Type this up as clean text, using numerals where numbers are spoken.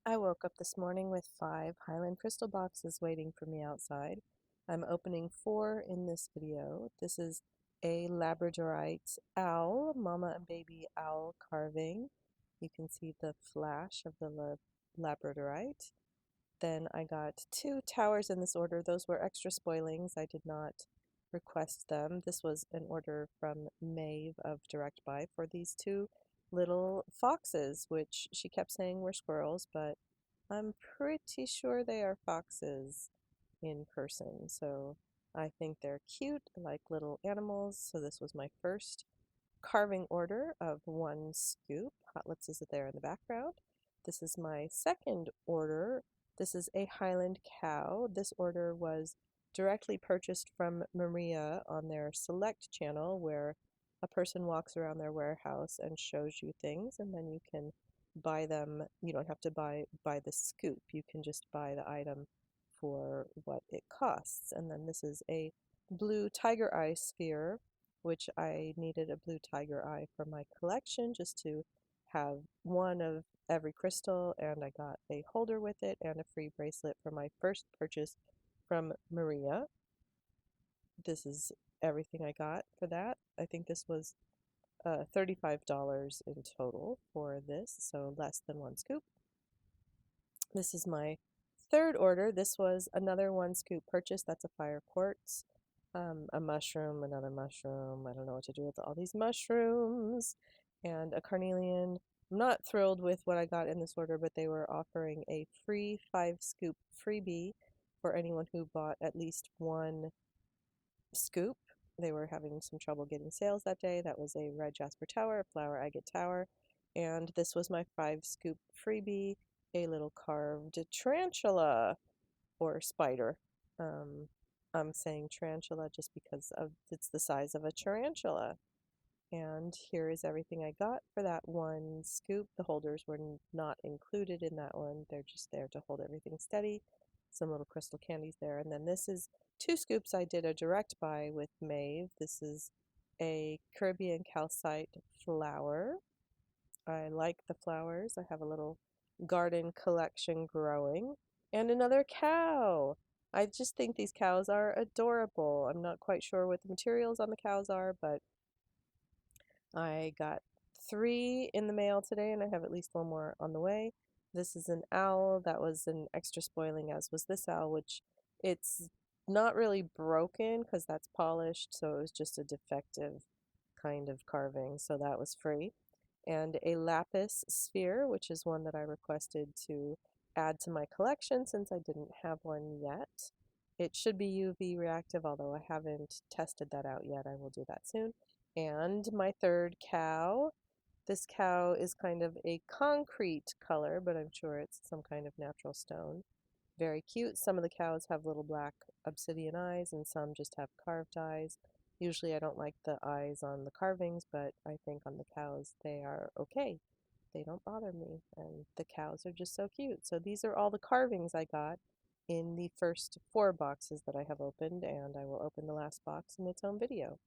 I woke up this morning with 5 Highland Crystal boxes waiting for me outside. I'm opening 4 in this video. This is a Labradorite owl, mama and baby owl carving. You can see the flash of the Labradorite. Then I got 2 towers in this order. Those were extra spoilings. I did not request them. This was an order from Maeve of Direct Buy for these 2 little foxes, which she kept saying were squirrels, but I'm pretty sure they are foxes in person. So I think they're cute, like little animals. So this was my first carving order of 1 scoop. Hotlets is there in the background. This is my second order. This is a Highland cow. This order was directly purchased from Maria on their Select channel, where a person walks around their warehouse and shows you things, and then you can buy them. You don't have to buy the scoop. You can just buy the item for what it costs. And then this is a blue tiger eye sphere, which I needed a blue tiger eye for my collection just to have one of every crystal, and I got a holder with it and a free bracelet for my first purchase from Maria. This is everything I got for that. I think this was $35 in total for this, so less than 1 scoop. This is my third order. This was another 1 scoop purchase. That's a fire quartz, a mushroom, another mushroom. I don't know what to do with all these mushrooms, and a carnelian. I'm not thrilled with what I got in this order, but they were offering a free 5 scoop freebie for anyone who bought at least 1 scoop. They were having some trouble getting sales that day. That was a red jasper tower, a flower agate tower, and this was my 5 scoop freebie, a little carved tarantula or spider. I'm saying tarantula just because of it's the size of a tarantula. And here is everything I got for that 1 scoop. The holders were not included in that one. They're just there to hold everything steady. Some little crystal candies there. And then this is 2 scoops. I did a direct buy with Maeve. This is a Caribbean calcite flower. I like the flowers. I have a little garden collection growing. And another cow. I just think these cows are adorable. I'm not quite sure what the materials on the cows are, but I got 3 in the mail today, and I have at least 1 more on the way. This is an owl. That was an extra spoiling, as was this owl, which it's not really broken because that's polished, so it was just a defective kind of carving, so that was free. And a lapis sphere, which is one that I requested to add to my collection since I didn't have one yet. It should be UV reactive, although I haven't tested that out yet. I will do that soon. And my third cow. This cow is kind of a concrete color, but I'm sure it's some kind of natural stone. Very cute. Some of the cows have little black obsidian eyes, and some just have carved eyes. Usually I don't like the eyes on the carvings, but I think on the cows they are okay. They don't bother me, and the cows are just so cute. So these are all the carvings I got in the first 4 boxes that I have opened, and I will open the last box in its own video.